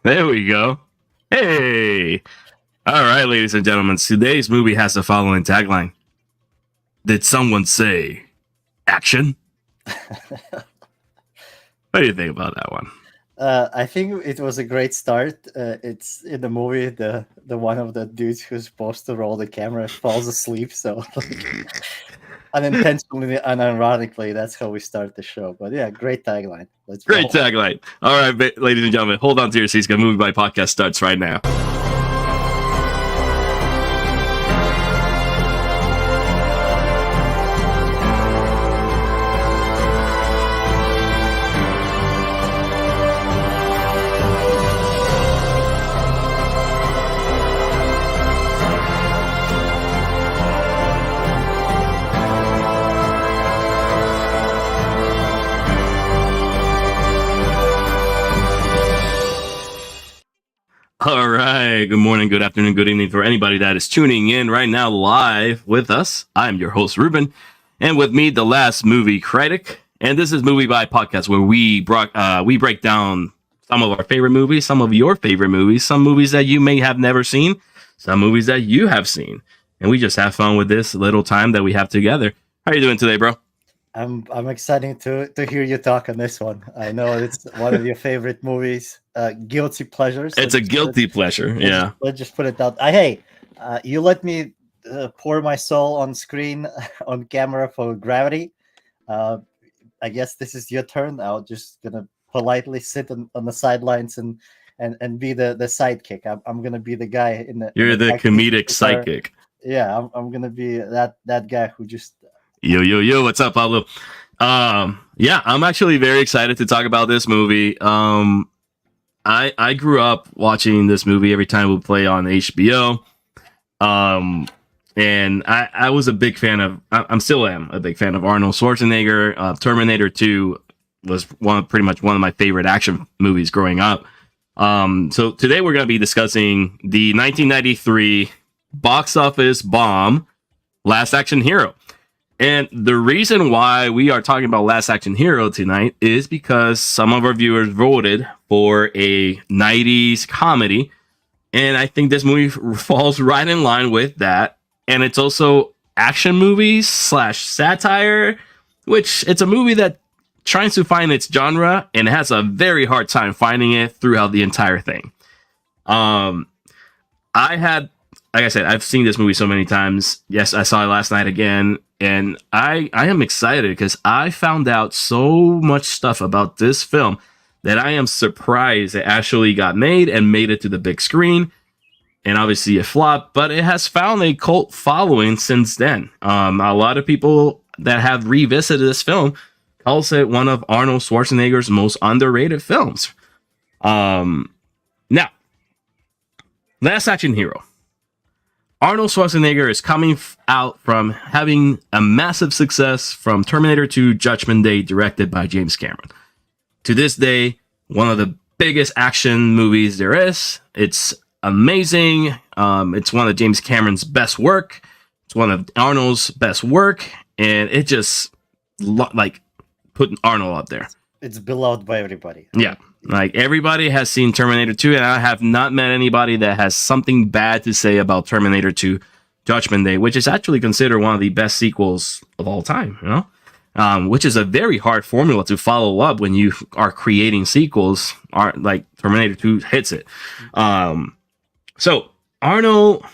There we go. Hey. All right, ladies and gentlemen. Today's movie has the following tagline. Did someone say action? What do you think about that one? I think it was a great start. It's in the movie, the one of the dudes who's supposed to roll the camera falls asleep. So unintentionally, unironically, that's how we start the show. But yeah, great tagline. Let's Great roll. tagline. All right, ladies and gentlemen, hold on to your seats because MovieByte podcast starts right now. All right. Good morning, good afternoon, good evening for anybody that is tuning in right now live with us. I'm your host, Ruben, and with me, the last movie critic. And this is MovieByte podcast, where we break down some of our favorite movies, some of your favorite movies, some movies that you may have never seen, some movies that you have seen, and we just have fun with this little time that we have together. How are you doing today, bro? I'm excited to hear you talk on this one. I know it's one of your favorite movies, guilty pleasures. It's a guilty pleasure. Yeah. Let's just put it out. Hey, you let me pour my soul on screen on camera for Gravity. I guess this is your turn. I'm just gonna politely sit on the sidelines and be the sidekick. I'm gonna be the guy in the. You're the comedic sidekick. Yeah, I'm gonna be that guy who just. Yo, what's up, Pablo? Yeah, I'm actually very excited to talk about this movie. I grew up watching this movie every time it would play on HBO. And I was a big fan of, I'm still am a big fan of Arnold Schwarzenegger. Terminator 2 was pretty much one of my favorite action movies growing up. So today we're going to be discussing the 1993 box office bomb, Last Action Hero. And the reason why we are talking about Last Action Hero tonight is because some of our viewers voted for a 90s comedy. And I think this movie falls right in line with that. And it's also action movies / satire, which it's a movie that tries to find its genre and has a very hard time finding it throughout the entire thing. Like I said, I've seen this movie so many times. Yes, I saw it last night again. And I am excited because I found out so much stuff about this film that I am surprised it actually got made and made it to the big screen. And obviously it flopped, but it has found a cult following since then. A lot of people that have revisited this film calls it one of Arnold Schwarzenegger's most underrated films. Now, Last Action Hero. Arnold Schwarzenegger is coming out from having a massive success from Terminator 2 Judgment Day, directed by James Cameron. To this day, one of the biggest action movies there is. It's amazing. It's one of James Cameron's best work. It's one of Arnold's best work. And it just, like, put Arnold up there. It's beloved by everybody. Yeah. Like, everybody has seen Terminator 2, and I have not met anybody that has something bad to say about Terminator 2 Judgment Day, which is actually considered one of the best sequels of all time, you know? Which is a very hard formula to follow up when you are creating sequels. Like, Terminator 2 hits it. So, Arnold,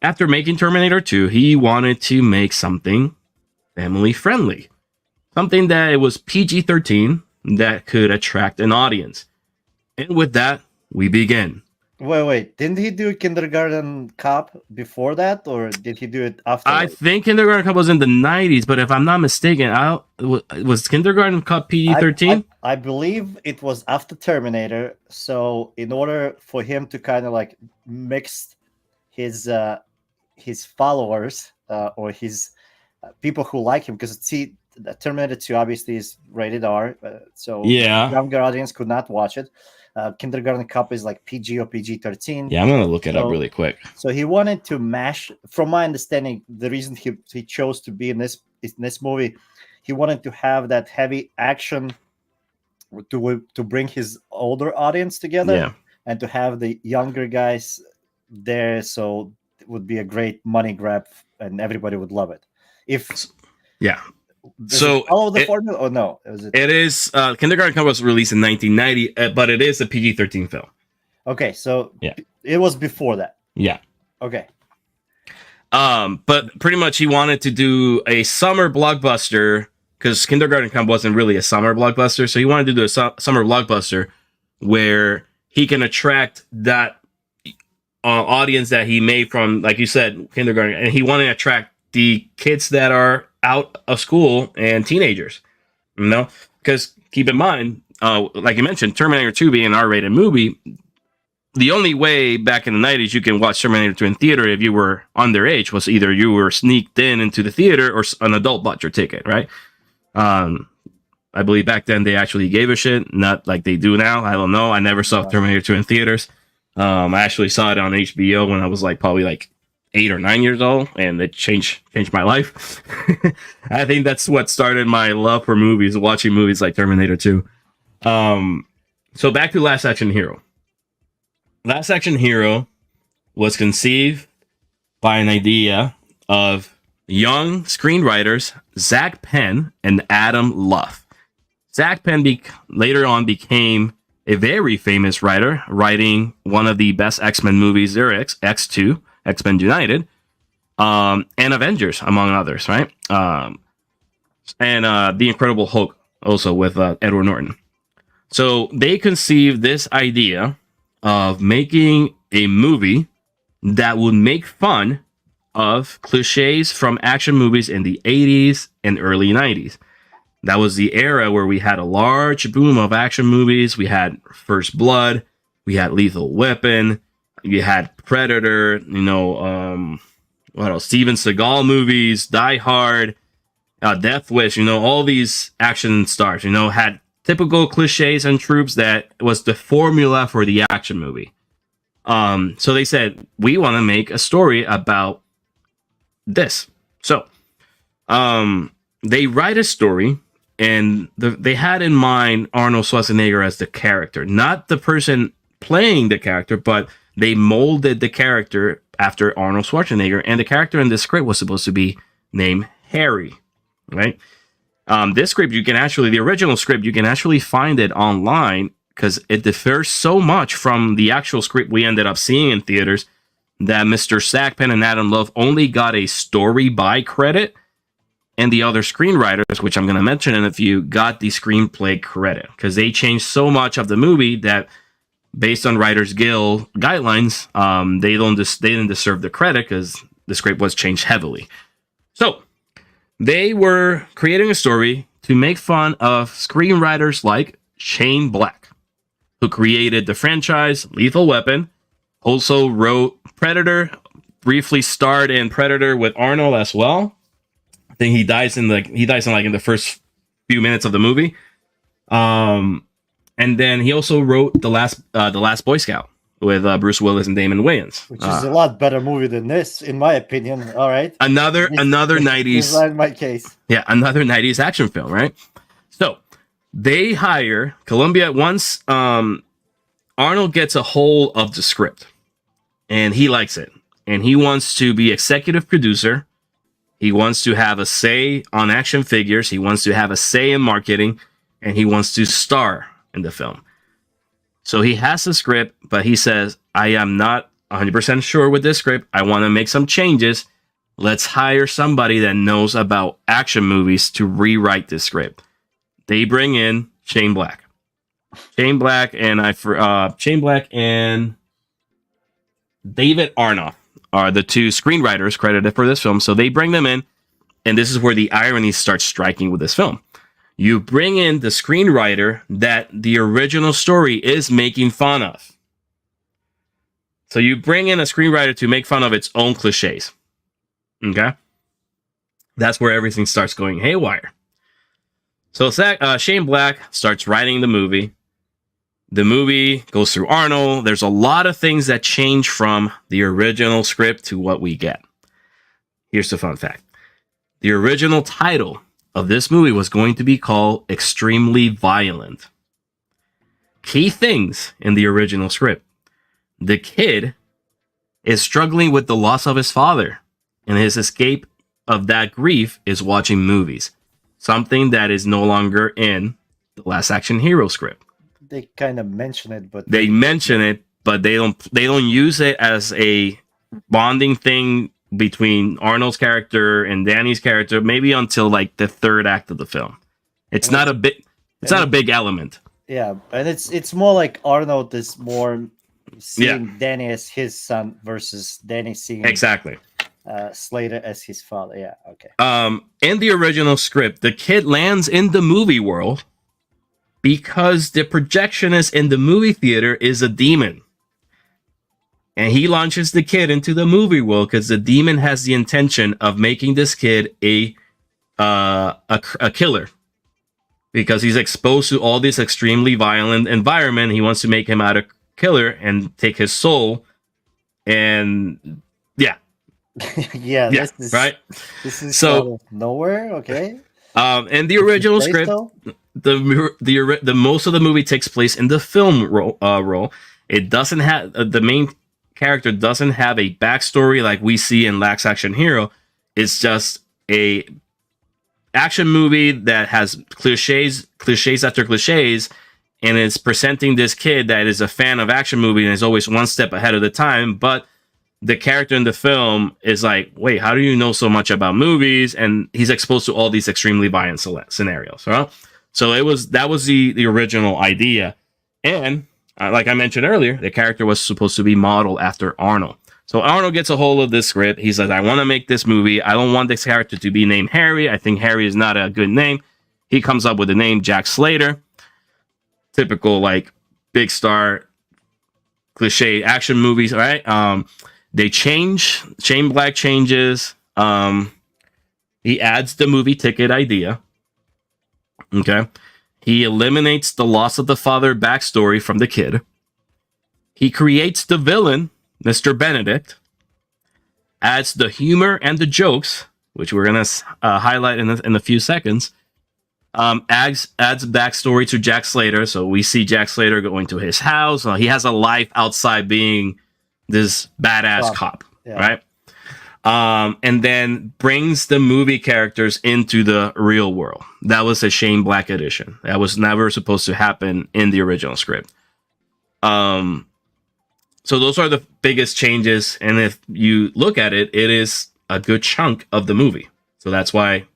after making Terminator 2, he wanted to make something family-friendly. Something that it was PG-13 that could attract an audience. And with that, we begin. Wait. Didn't he do Kindergarten Cop before that, or did he do it after? I think Kindergarten Cop was in the 90s, but if I'm not mistaken, was Kindergarten Cop PG-13? I believe it was after Terminator. So in order for him to kind of like mix his followers or his people who like him, because see, Terminator 2 obviously is rated R, so yeah, younger audience could not watch it. Kindergarten Cop is like PG or PG-13. Yeah, I'm gonna look it up really quick. So he wanted to mash. From my understanding, the reason he chose to be in this movie, he wanted to have that heavy action to bring his older audience together. Yeah. and to have the younger guys there, so it would be a great money grab, and everybody would love it. If Yeah. does So it follow the formula, or no? it is Kindergarten Cop was released in 1990, but it is a PG-13 film. Okay, so Yeah. it was before that. Yeah. Okay. But pretty much he wanted to do a summer blockbuster because Kindergarten Cop wasn't really a summer blockbuster. So he wanted to do a summer blockbuster where he can attract that audience that he made from, like you said, kindergarten. And he wanted to attract the kids that are out of school and teenagers, you know, because keep in mind, like you mentioned, Terminator 2 being an R-rated movie. The only way back in the 90s you can watch Terminator 2 in theater if you were underage was either you were sneaked into the theater or an adult bought your ticket, right? I believe back then they actually gave a shit, not like they do now. I don't know. I never saw Terminator 2 in theaters. I actually saw it on HBO when I was probably 8 or 9 years old, and it changed my life. I think that's what started my love for movies, watching movies like Terminator 2. So back to Last Action Hero. Last Action Hero was conceived by an idea of young screenwriters Zach Penn and Adam Luff. Zach Penn later on became a very famous writer, writing one of the best X-Men movies there is, X2, X-Men United, and Avengers, among others, right? And The Incredible Hulk, also with Edward Norton. So they conceived this idea of making a movie that would make fun of cliches from action movies in the 80s and early 90s. That was the era where we had a large boom of action movies. We had First Blood, we had Lethal Weapon, you had Predator, what else? Steven Seagal movies, Die Hard, Death Wish, all these action stars, had typical cliches and tropes that was the formula for the action movie. So they said, we want to make a story about this. So they write a story, and they had in mind Arnold Schwarzenegger as the character, not the person playing the character, but they molded the character after Arnold Schwarzenegger, and the character in the script was supposed to be named Harry, right? This script, the original script, you can actually find it online because it differs so much from the actual script we ended up seeing in theaters that Mr. Zach Penn and Adam Love only got a story by credit, and the other screenwriters, which I'm going to mention in a few, got the screenplay credit because they changed so much of the movie that, based on Writers Guild guidelines, they didn't deserve the credit because the script was changed heavily. So they were creating a story to make fun of screenwriters like Shane Black, who created the franchise Lethal Weapon, also wrote Predator, briefly starred in Predator with Arnold as well. I think he dies in the first few minutes of the movie. And then he also wrote The Last Boy Scout with Bruce Willis and Damon Wayans, which is a lot better movie than this, in my opinion. All right, another 90s, my case. Yeah, another 90s action film, right? So they hire Columbia once Arnold gets a hold of the script, and he likes it, and he wants to be executive producer. He wants to have a say on action figures. He wants to have a say in marketing, and he wants to star in the film. So he has the script, but he says, I am not 100% sure with this script. I want to make some changes. Let's hire somebody that knows about action movies to rewrite this script. They bring in Shane Black. Shane Black and David Arnott are the two screenwriters credited for this film. So they bring them in, and this is where the irony starts striking with this film. You bring in the screenwriter that the original story is making fun of. So you bring in a screenwriter to make fun of its own cliches. Okay? That's where everything starts going haywire. So Shane Black starts writing the movie. The movie goes through Arnold. There's a lot of things that change from the original script to what we get. Here's the fun fact. The original title of this movie was going to be called Extremely Violent. Key things in the original script. the kid is struggling with the loss of his father, and his escape of that grief is watching movies, something that is no longer in the Last Action Hero script. They kind of mention it, but they mention it, but they don't use it as a bonding thing between Arnold's character and Danny's character, maybe until like the third act of the film. It's not a big element. Yeah, and it's more like Arnold is more seeing Danny as his son versus Danny seeing exactly Slater as his father. Yeah, okay. In the original script, the kid lands in the movie world because the projectionist in the movie theater is a demon. And he launches the kid into the movie world because the demon has the intention of making this kid a killer. Because he's exposed to all this extremely violent environment. He wants to make him out a killer and take his soul. And yeah. This is so nowhere, okay. In the original script, the most of the movie takes place in the film role. It doesn't have the main character doesn't have a backstory like we see in Last Action Hero. It's just a action movie that has cliches after cliches, and it's presenting this kid that is a fan of action movie and is always one step ahead of the time. But the character in the film is like, wait, how do you know so much about movies? And he's exposed to all these extremely violent scenarios, right? So that was the original idea. And like I mentioned earlier, the character was supposed to be modeled after Arnold. So Arnold gets a hold of this script. He says, I want to make this movie. I don't want this character to be named Harry. I think Harry is not a good name. He comes up with the name Jack Slater. Typical, like, big star, cliche action movies, right? They change. Shane Black changes. He adds the movie ticket idea. Okay. He eliminates the loss of the father backstory from the kid. He creates the villain, Mr. Benedict. Adds the humor and the jokes, which we're going to highlight in a few seconds. Adds backstory to Jack Slater. So we see Jack Slater going to his house. He has a life outside being this badass cop, right? And then brings the movie characters into the real world. That was a Shane Black edition. That was never supposed to happen in the original script. So those are the biggest changes. And if you look at it, it is a good chunk of the movie. So that's why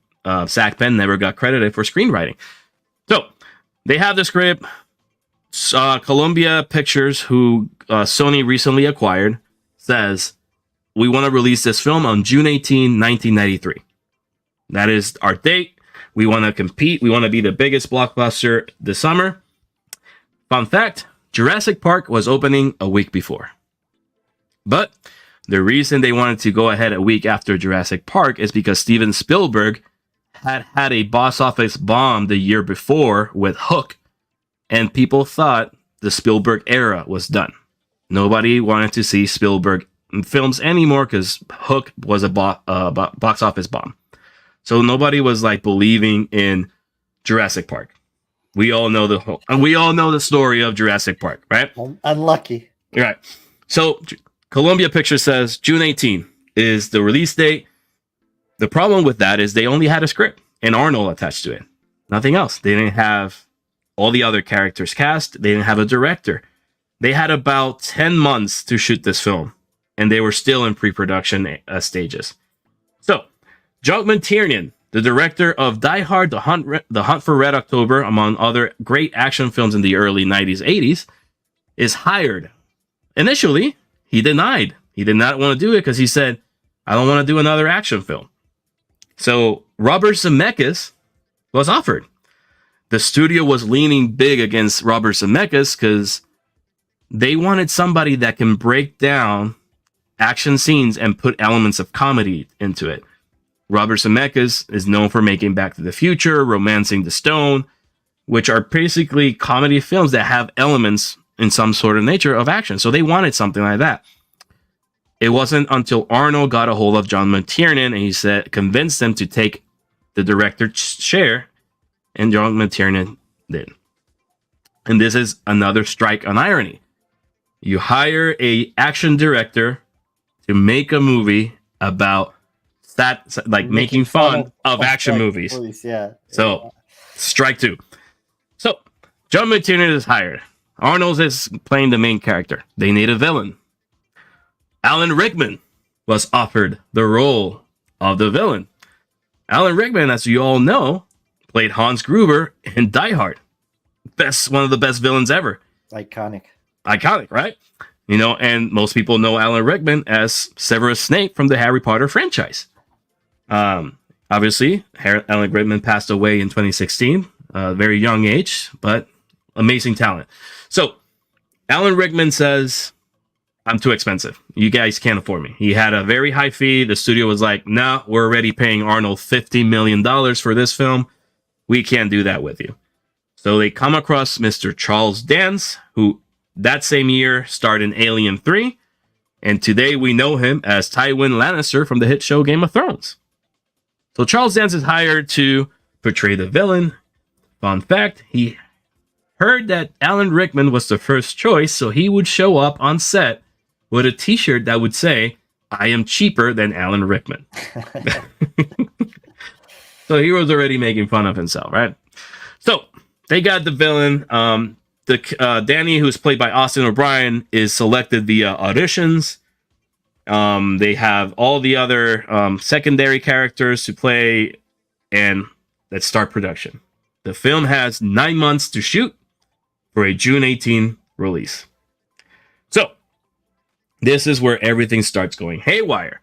Zach Penn never got credited for screenwriting. So they have the script. Columbia Pictures, who Sony recently acquired, says, we want to release this film on June 18, 1993. That is our date. We want to compete. We want to be the biggest blockbuster this summer. Fun fact, Jurassic Park was opening a week before. But the reason they wanted to go ahead a week after Jurassic Park is because Steven Spielberg had a box office bomb the year before with Hook, and people thought the Spielberg era was done. Nobody wanted to see Spielberg films anymore because Hook was a box office bomb. So nobody was like believing in Jurassic Park. We all know the story of Jurassic Park, right? Unlucky. Right. So Columbia Pictures says June 18 is the release date. The problem with that is they only had a script and Arnold attached to it. Nothing else. They didn't have all the other characters cast. They didn't have a director. They had about 10 months to shoot this film, and they were still in pre-production stages. So, John McTiernan, the director of Die Hard, The Hunt for Red October, among other great action films in the early 90s, 80s, is hired. Initially, he denied. He did not want to do it because he said, I don't want to do another action film. So, Robert Zemeckis was offered. The studio was leaning big against Robert Zemeckis because they wanted somebody that can break down action scenes and put elements of comedy into it. Robert Zemeckis is known for making Back to the Future, Romancing the Stone, which are basically comedy films that have elements in some sort of nature of action. So they wanted something like that. It wasn't until Arnold got a hold of John McTiernan and he convinced them to take the director's chair, and John McTiernan did. And this is another strike on irony. You hire a action director to make a movie about that, like making fun of action movies. Yeah. So, strike two. So, John McTiernan is hired. Arnold is playing the main character. They need a villain. Alan Rickman was offered the role of the villain. Alan Rickman, as you all know, played Hans Gruber in Die Hard. One of the best villains ever. Iconic, right? You know, and most people know Alan Rickman as Severus Snape from the Harry Potter franchise. Obviously, Alan Rickman passed away in 2016, very young age, but amazing talent. So, Alan Rickman says, I'm too expensive. You guys can't afford me. He had a very high fee. The studio was like, nah, we're already paying Arnold $50 million for this film. We can't do that with you. So they come across Mr. Charles Dance, who that same year starred in Alien 3. And today we know him as Tywin Lannister from the hit show Game of Thrones. So Charles Dance is hired to portray the villain. Fun fact, he heard that Alan Rickman was the first choice, so he would show up on set with a t-shirt that would say, I am cheaper than Alan Rickman. So he was already making fun of himself, right? So they got the villain. Danny, who's played by Austin O'Brien, is selected via auditions. They have all the other secondary characters to play, and let's start production. The film has 9 months to shoot for a June 18 release. So, this is where everything starts going haywire.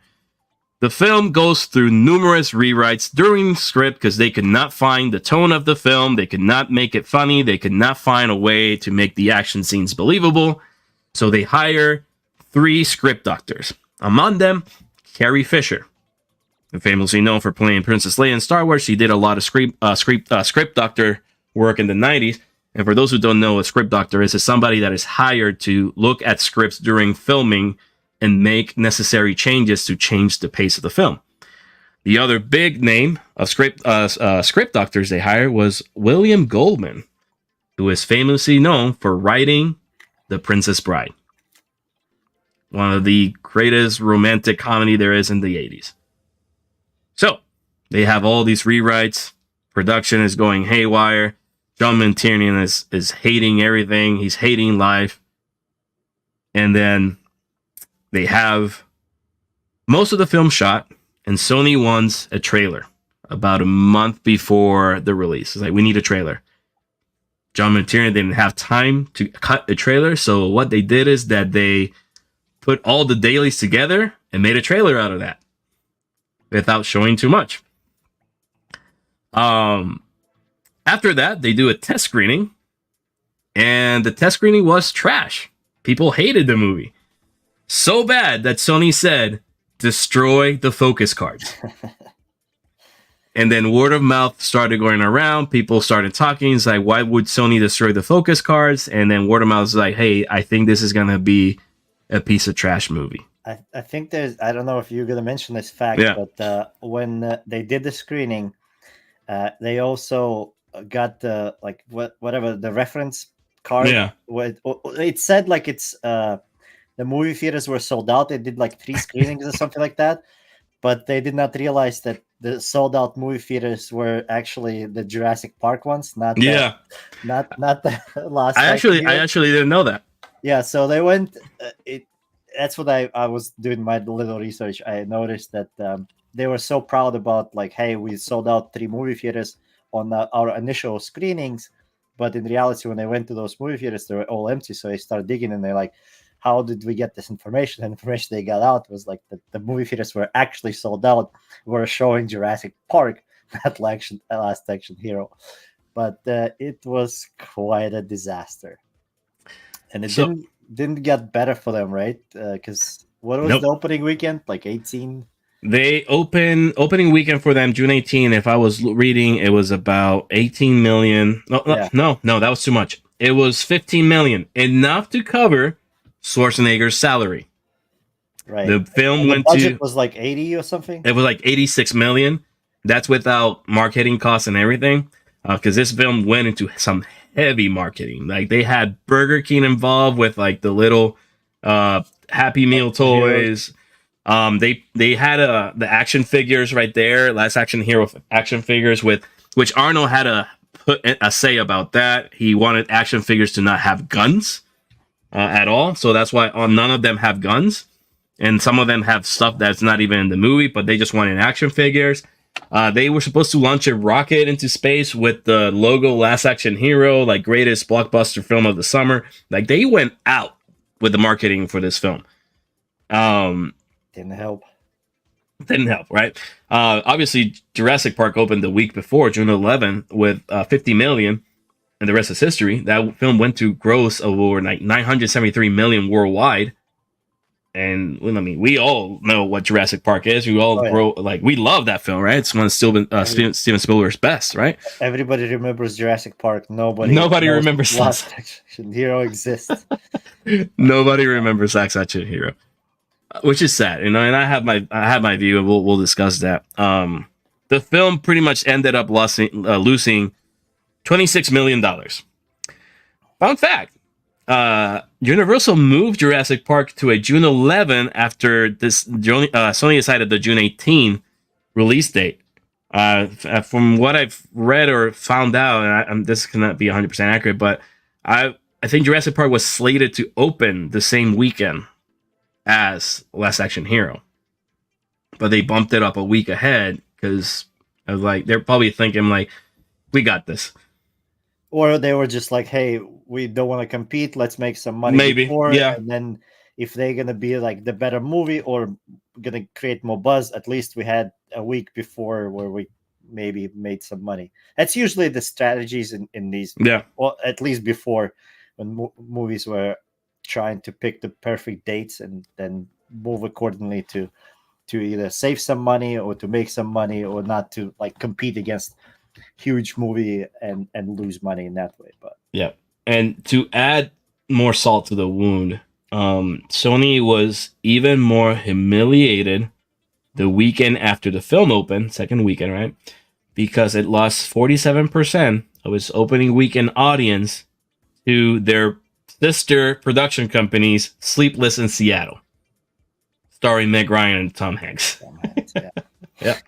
The film goes through numerous rewrites during the script because they could not find the tone of the film. They could not make it funny. They could not find a way to make the action scenes believable. So they hire 3 script doctors. Among them, Carrie Fisher, famously known for playing Princess Leia in Star Wars. She did a lot of script doctor work in the 90s. And for those who don't know, a script doctor is somebody that is hired to look at scripts during filming and make necessary changes to change the pace of the film. The other big name of script doctors they hired was William Goldman, who is famously known for writing The Princess Bride, one of the greatest romantic comedy there is in the 80s. So, they have all these rewrites. Production is going haywire. John McTiernan is hating everything. He's hating life. And then they have most of the film shot, and Sony wants a trailer about a month before the release. It's like, we need a trailer. John McTiernan didn't have time to cut a trailer, so what they did is that they put all the dailies together and made a trailer out of that without showing too much. After that, they do a test screening, and the test screening was trash. People hated the movie. So bad that Sony said, destroy the focus cards. And then word of mouth started going around. People started talking. It's like, why would Sony destroy the focus cards? And then word of mouth is like, hey, I think this is going to be a piece of trash movie. I think there's, I don't know if you're going to mention this fact, but when they did the screening, they also got the, like, whatever, the reference card. Yeah. It said like it's, the movie theaters were sold out. They did like 3 screenings or something like that. But they did not realize that the sold out movie theaters were actually the Jurassic Park ones, not the last. I actually didn't know that. Yeah, so they went. That's what I was doing my little research. I noticed that they were so proud about, like, hey, we sold out 3 movie theaters on our initial screenings, but in reality, when they went to those movie theaters, they were all empty. So they started digging, and they're like, how did we get this information? The information they got out was like the movie theaters were actually sold out. Were showing Jurassic Park, not Last Action Hero. But it was quite a disaster. And it didn't get better for them, right? Because what was the opening weekend? Like 18? They opening weekend for them, June 18. If I was reading, it was about 18 million. No, that was too much. It was 15 million. Enough to cover Schwarzenegger's salary. Right. The film went to... The budget was like 80 or something? It was like 86 million. That's without marketing costs and everything. Because this film went into some heavy marketing. Like, they had Burger King involved with, like, the little Happy Meal toys. They had the action figures right there, Last Action Hero action figures, with which Arnold had put a say about that. He wanted action figures to not have guns at all, so that's why none of them have guns, and some of them have stuff that's not even in the movie, but they just wanted action figures. They were supposed to launch a rocket into space with the logo Last Action Hero, like greatest blockbuster film of the summer. Like, they went out with the marketing for this film. Didn't help. Didn't help, right? Obviously, Jurassic Park opened the week before, June 11, with 50 million, and the rest is history. That film went to gross of over 973 million worldwide. And I mean, we all know what Jurassic Park is. We all we love that film, right? It's one of Steven Spielberg's best, right? Everybody remembers Jurassic Park. Nobody remembers Last Action Hero exists. Nobody remembers Last Action Hero, which is sad, And I have my view, and we'll discuss that. The film pretty much ended up losing $26 million. Fun fact. Universal moved Jurassic Park to a June 11 after this. Sony decided the June 18 release date. From what I've read or found out, and this cannot be 100% accurate, but I think Jurassic Park was slated to open the same weekend as Last Action Hero, but they bumped it up a week ahead because they're probably thinking like, we got this. Or they were just like, hey, we don't want to compete. Let's make some money. Maybe, yeah. And then if they're going to be like the better movie or going to create more buzz, at least we had a week before where we maybe made some money. That's usually the strategies in these. Yeah. Well, at least before, when movies were trying to pick the perfect dates and then move accordingly to either save some money or to make some money or not to like compete against huge movie and lose money in that way. But yeah, and to add more salt to the wound, Sony was even more humiliated the weekend after the film opened, second weekend, right? Because it lost 47% of its opening weekend audience to their sister production companies, Sleepless in Seattle, starring Meg Ryan and Tom Hanks. Yeah. Yeah.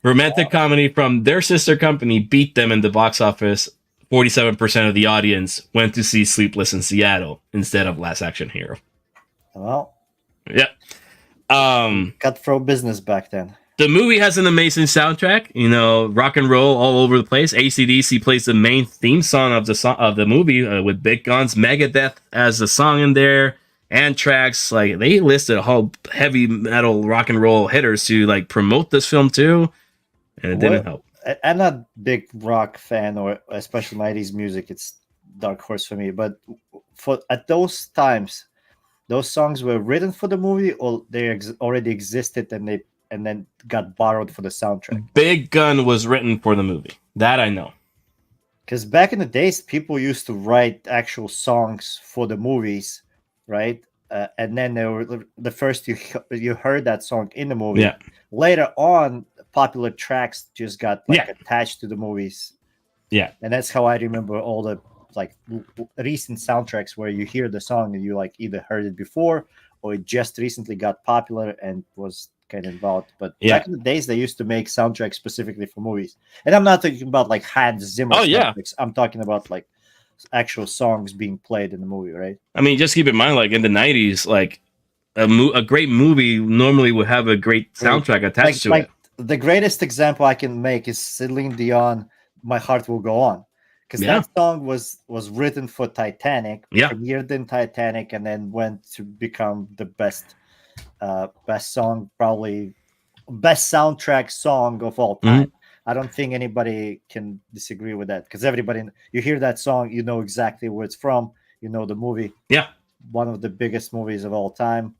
Romantic comedy from their sister company beat them in the box office. 47% of the audience went to see Sleepless in Seattle instead of Last Action Hero. Well, yeah. Cutthroat business back then. The movie has an amazing soundtrack, rock and roll all over the place. AC/DC plays the main theme song of the movie with big guns. Megadeth has a song in there. Anthrax, like they listed a whole heavy metal rock and roll hitters to like promote this film too. And it didn't help. I'm not a big rock fan, or especially 90s music. It's dark horse for me. But at those times, those songs were written for the movie, or they already existed and then got borrowed for the soundtrack. Big Gun was written for the movie. That I know. Because back in the days, people used to write actual songs for the movies, right? And then they were the first you heard that song in the movie. Yeah. Later on, popular tracks just got attached to the movies. Yeah. And that's how I remember all the like recent soundtracks where you hear the song and you like either heard it before or it just recently got popular and was kind of involved. But back in the days, they used to make soundtracks specifically for movies. And I'm not talking about like Hans Zimmer soundtracks. I'm talking about like actual songs being played in the movie, right? I mean, just keep in mind, like in the 90s, like a great movie normally would have a great soundtrack attached to it. The greatest example I can make is Celine Dion, My Heart Will Go On. Because that song was written for Titanic, premiered in Titanic, and then went to become the best song, probably best soundtrack song of all time. I don't think anybody can disagree with that, because you hear that song, you know exactly where it's from, you know the movie. Yeah, one of the biggest movies of all time.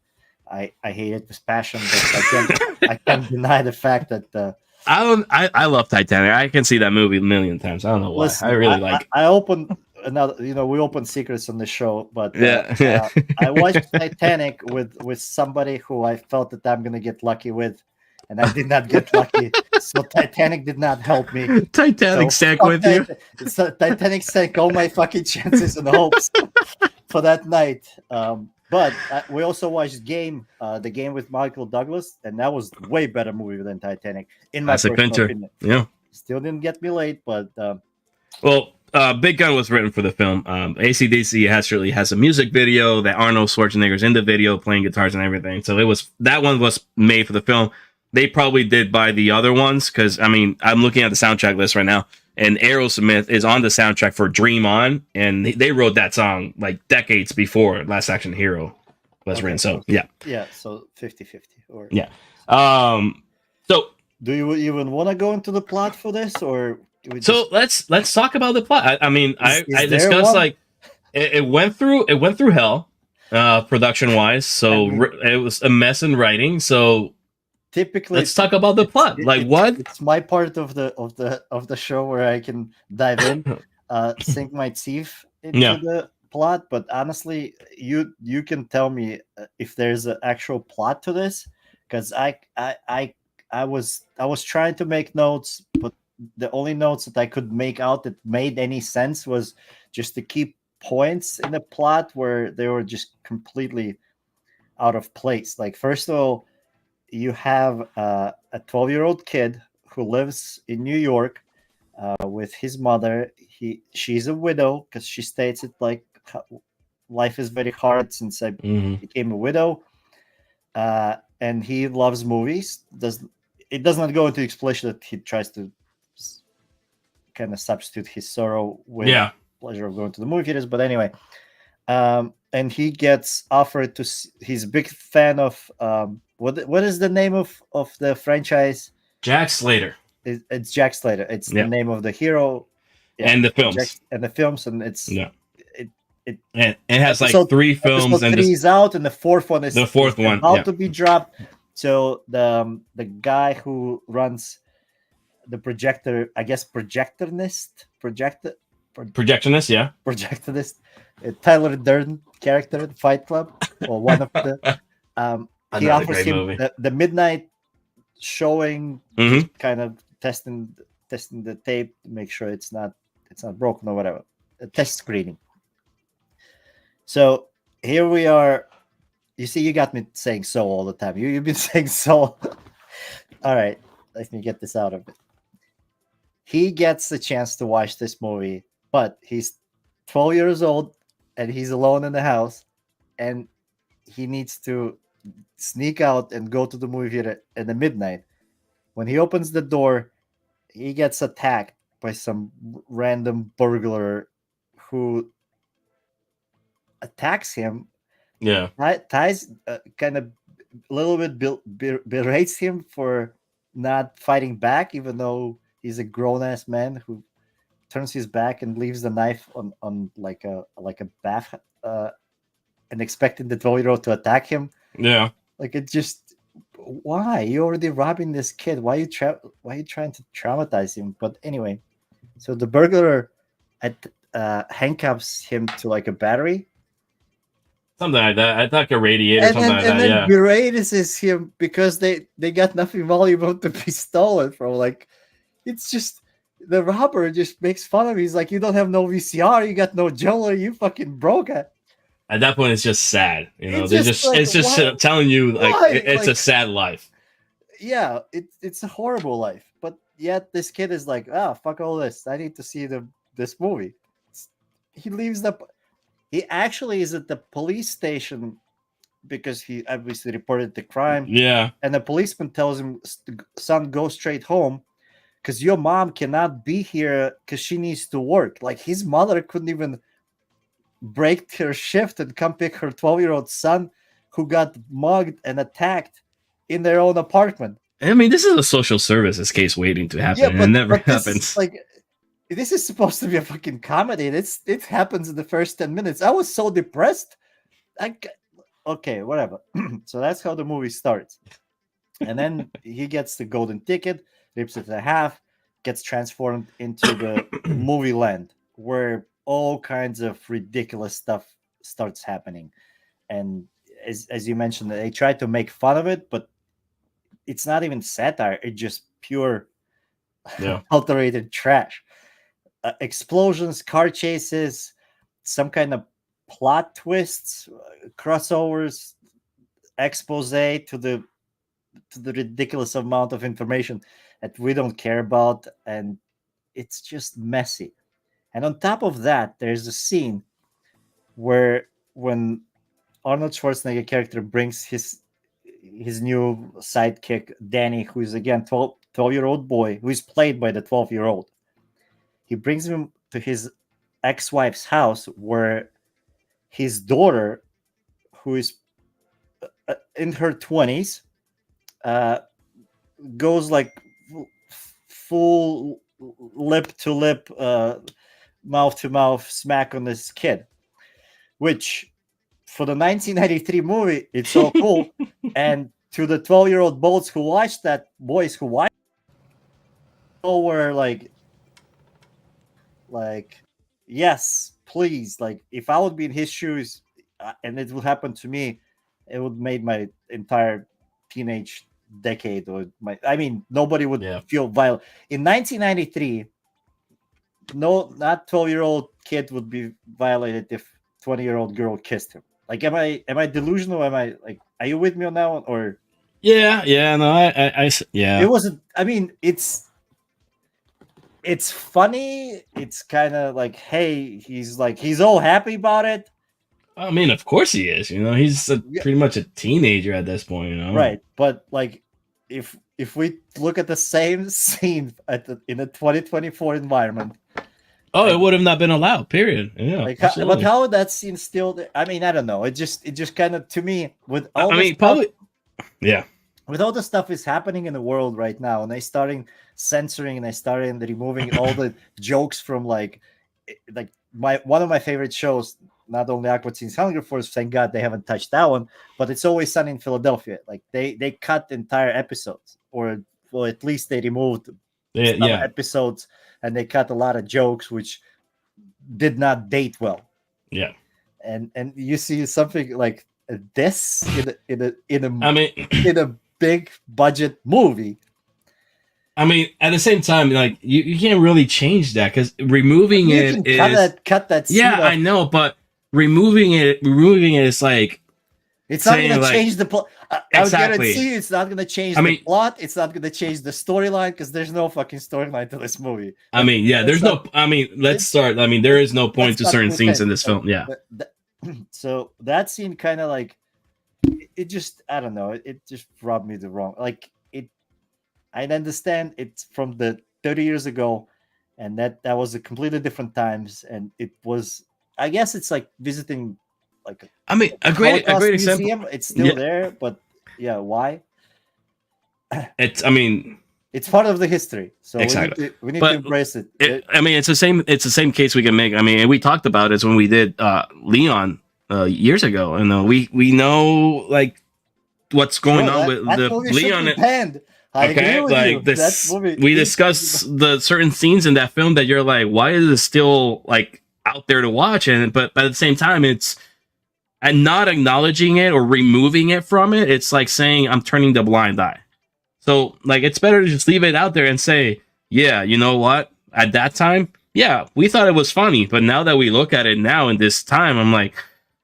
I hate it with passion, but I can't deny the fact that I love Titanic. I can see that movie a million times. I don't know why. Listen, I really like. I opened another. We open secrets on the show, but I watched Titanic with somebody who I felt that I'm gonna get lucky with, and I did not get lucky. So Titanic did not help me. Titanic sank with you. So Titanic sank all my fucking chances and hopes for that night. But we also watched the game with Michael Douglas, and that was way better movie than Titanic, in my Classic personal Fincher. opinion. Yeah. Still didn't get me late, but Well, Big Gun was written for the film. AC/DC actually has a music video that Arnold Schwarzenegger's in the video playing guitars and everything. So that one was made for the film. They probably did buy the other ones because I'm looking at the soundtrack list right now, and Aerosmith is on the soundtrack for Dream On, and they wrote that song like decades before Last Action Hero was written. So yeah, so 50-50 or yeah. So do you even want to go into the plot for this, or so let's talk about the plot. I discussed one? like it went through hell, production wise. So it was a mess in writing. So typically, let's talk about the plot. What? It's my part of the show where I can dive in, sink my teeth into the plot. But honestly, you can tell me if there's an actual plot to this, because I was trying to make notes, but the only notes that I could make out that made any sense was just the key points in the plot where they were just completely out of place. Like, first of all, you have a 12-year-old kid who lives in New York with his mother. She's a widow because she states it like life is very hard since I became a widow. And he loves movies. It does not go into explanation that he tries to kind of substitute his sorrow with pleasure of going to the movie theaters. But anyway, and he gets offered to. He's a big fan of what is the name of the franchise? Jack Slater. It's Jack Slater. It's the name of the hero and the films. And it's it has like 3 films, and 3 is out, and the 4th one is about to be dropped. So the guy who runs the projector, I guess projectionist, projectionist, Tyler Durden character in Fight Club, or one of the he offers him the midnight showing, kind of testing the tape to make sure it's not broken or whatever, a test screening. So here we are. You see, you got me saying so all the time. You've been saying so. All right, let me get this out of it. He gets the chance to watch this movie, but he's 12 years old and he's alone in the house, and he needs to sneak out and go to the movie theater in the midnight. When he opens the door, he gets attacked by some random burglar who attacks him. Yeah, ties kind of a little bit berates him for not fighting back, even though he's a grown-ass man who turns his back and leaves the knife on like a bath, and expecting the 12-year-old to attack him. Yeah, like, it just, why? You're already robbing this kid. Why are you trying to traumatize him? But anyway, so the burglar handcuffs him to like a battery. Something like that. I thought a radiator, and then berates him because they got nothing valuable to be stolen from. Like, it's just, the robber just makes fun of him. He's like, you don't have no VCR, you got no jewelry, you fucking broke it. At that point, it's just sad. It's just telling you like it's a sad life. Yeah, it's a horrible life. But yet this kid is like, fuck all this. I need to see this movie. He leaves he actually is at the police station because he obviously reported the crime. Yeah. And the policeman tells him, son, go straight home because your mom cannot be here because she needs to work. Like, his mother couldn't even break her shift and come pick her 12-year-old son who got mugged and attacked in their own apartment. I mean, this is a social services case waiting to happen. Yeah, it never happens. This is supposed to be a fucking comedy. It happens in the first 10 minutes. I was so depressed. Okay, whatever. So that's how the movie starts. And then he gets the golden ticket, rips it in half, gets transformed into the movie land where all kinds of ridiculous stuff starts happening. And as you mentioned, they try to make fun of it, but it's not even satire. It's just pure adulterated trash. Explosions, car chases, some kind of plot twists, crossovers, expose to the ridiculous amount of information that we don't care about, and it's just messy. And on top of that, there's a scene where when Arnold Schwarzenegger character brings his new sidekick Danny, who is again 12-year-old boy who is played by the 12-year-old. He brings him to his ex-wife's house where his daughter, who is in her 20s, goes like full lip to lip, mouth to mouth smack on this kid, which for the 1993 movie, it's so cool. And to the 12-year-old boys who watched, were like, yes, please. Like, if I would be in his shoes and it would happen to me, it would make my entire teenage decade, or nobody would feel violent. In 1993, not 12-year-old kid would be violated if 20-year-old girl kissed him. Like, am I delusional? Am I like, are you with me on that one? Or yeah, no, I it wasn't. I mean, it's funny. It's kind of like, hey, he's all happy about it. I mean, of course he is. You know, he's pretty much a teenager at this point. You know, right? But like, if we look at the same scene in a 2024 environment. Oh, it would have not been allowed. Period. Yeah. But how would that scene still there? I mean, I don't know. It just kind of, to me, with all with all the stuff is happening in the world right now, and they starting censoring and they starting removing all the jokes from like one of my favorite shows. Not only Awkward Scenes, Hunger Force. Thank God they haven't touched that one. But It's Always Sunny in Philadelphia. Like they cut entire episodes, or well, at least they removed some episodes. And they cut a lot of jokes which did not date well. Yeah, and you see something like this in a big budget movie. I mean, at the same time, like you can't really change that, because removing it is cut that. Scene yeah, I know, but removing it is like it's not going to change the plot. Exactly. I guarantee you, it's not going to change the plot. It's not going to change the storyline, because there's no fucking storyline to this movie. I mean, yeah, there's no. I mean, let's start. I mean, there is no point to certain scenes in this film. Yeah. So that scene kind of like it just, I don't know. It just rubbed me the wrong. Like it. I understand it's from the 30 years ago, and that was a completely different times, and it was. I guess it's like visiting. Like a great example. It's still there, but yeah, why? It's part of the history, so exactly. we need to embrace it. It's the same case we can make. I mean, and we talked about it when we did Leon years ago, and we know like what's going on with the Leon. Okay, like this, we discussed the certain scenes in that film that you're like, why is it still like out there to watch? But at the same time, and not acknowledging it or removing it from it, it's like saying I'm turning the blind eye. So like, it's better to just leave it out there and say, yeah, you know what? At that time, yeah, we thought it was funny, but now that we look at it now in this time, I'm like,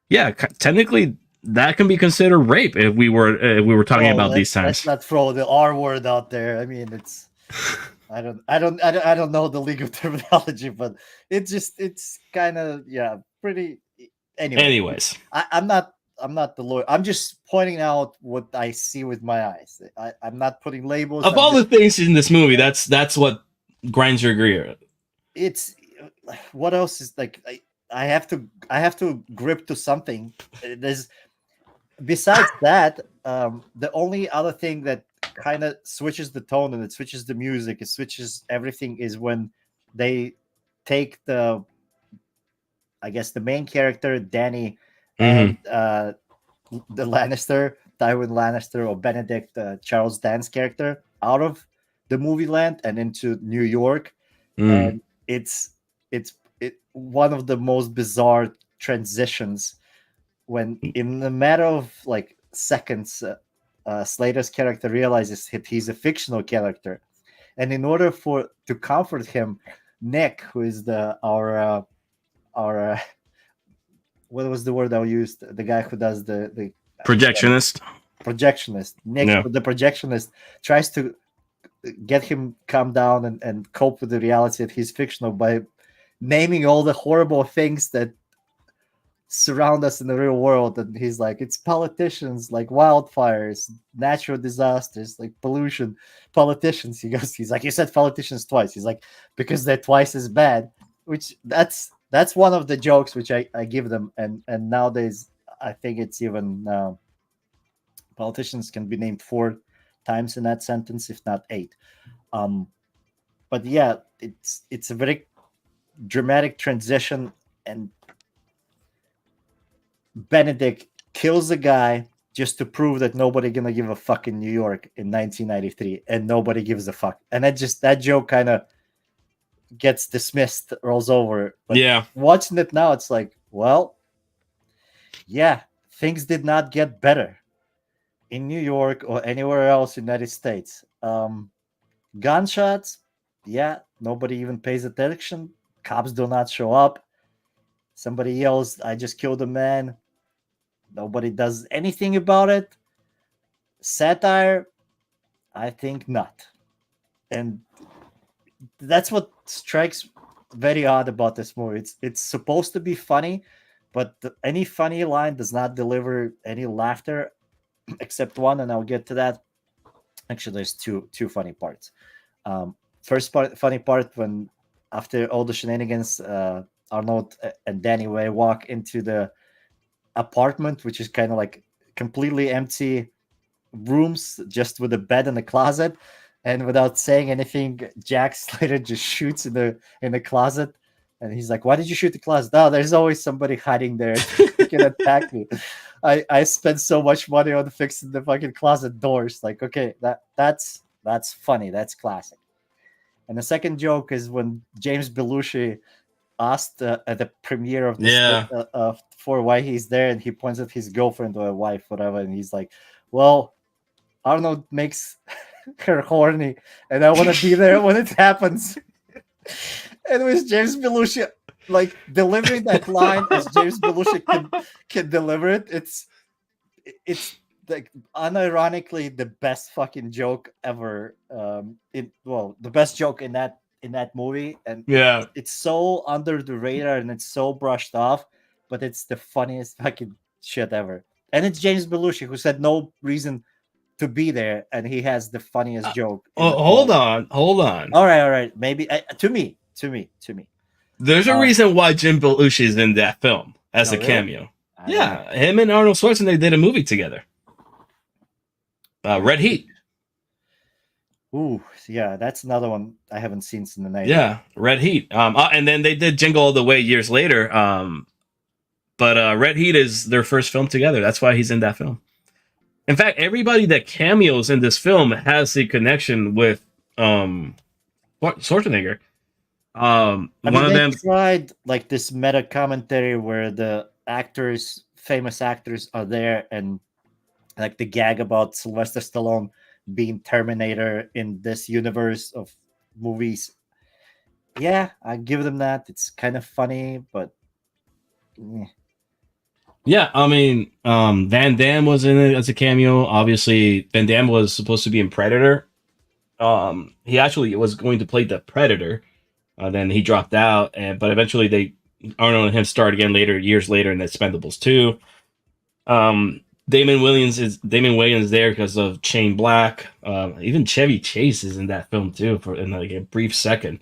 yeah, technically that can be considered rape if we were talking about these times. Let's not throw the R word out there. I mean, it's I don't know the legal terminology, but it's kind of pretty. Anyways, I'm not the lawyer. I'm just pointing out what I see with my eyes. I'm not putting labels. Of all the things in this movie, that's what grinds your gear. It's what else is like. I have to grip to something. There's besides that. The only other thing that kind of switches the tone and it switches the music, it switches everything, is when they take the main character Danny and the Lannister, Tywin Lannister or Benedict, Charles Dance's character, out of the movie land and into New York, and it's one of the most bizarre transitions when, in a matter of like seconds, Slater's character realizes that he's a fictional character, and in order to comfort him, Nick, who is our what was the word I used? The guy who does the Projectionist. projectionist. Nick, Yeah. the projectionist, tries to get him calm down and cope with the reality that he's fictional by naming all the horrible things that surround us in the real world. And he's like, it's politicians, like wildfires, natural disasters, like pollution, politicians. He's like, you said politicians twice. He's like, because they're twice as bad. Which that's one of the jokes which I give them. And nowadays I think it's even politicians can be named 4 times in that sentence, if not 8. But yeah, it's a very dramatic transition, and Benedict kills a guy just to prove that nobody gonna give a fuck in New York in 1993, and nobody gives a fuck. And that joke kind of gets dismissed, rolls over. But Yeah. watching it now, it's like, well, yeah, things did not get better in New York or anywhere else in the United States. Gunshots, yeah, nobody even pays attention. Cops do not show up. Somebody yells, I just killed a man. Nobody does anything about it. Satire, I think not. And that's what strikes very odd about this movie. It's supposed to be funny, but any funny line does not deliver any laughter except one, and I'll get to that. Actually, there's two funny parts. Funny part when after all the shenanigans, Arnold and Danny walk into the apartment, which is kind of like completely empty rooms, just with a bed and a closet, and without saying anything, Jack Slater just shoots in the closet, and he's like, "Why did you shoot the closet?" "No, there's always somebody hiding there who can attack me. I spent so much money on fixing the fucking closet doors." Like, okay, that's funny, that's classic. And the second joke is when James Belushi asked at the premiere of this for why he's there, and he points at his girlfriend or wife, whatever, and he's like, "Well, Arnold makes her horny, and I want to be there when it happens." And with James Belushi, like, delivering that line as James Belushi can deliver it, it's like unironically the best fucking joke ever. The best joke in that movie, and Yeah. it's so under the radar and it's so brushed off, but it's the funniest fucking shit ever. And it's James Belushi, who said no reason to be there, and he has the funniest joke. Hold on. All right. Maybe to me. There's a reason why Jim Belushi is in that film as a really? cameo. Yeah, him and Arnold Schwarzenegger did a movie together. Red Heat. Ooh, yeah, that's another one I haven't seen since the 90s. Yeah, Red Heat. And then they did Jingle All the Way years later. But Red Heat is their first film together. That's why he's in that film. In fact, everybody that cameos in this film has a connection with Schwarzenegger. One of them tried like this meta commentary where the famous actors are there, and like the gag about Sylvester Stallone being Terminator in this universe of movies. Yeah, I give them that. It's kind of funny, but yeah, I mean, Van Damme was in it as a cameo. Obviously, Van Damme was supposed to be in Predator. He actually was going to play the Predator. Then he dropped out, but eventually Arnold and him starred again years later in Expendables 2. Damon Wayans there because of Shane Black. Even Chevy Chase is in that film too in like a brief second.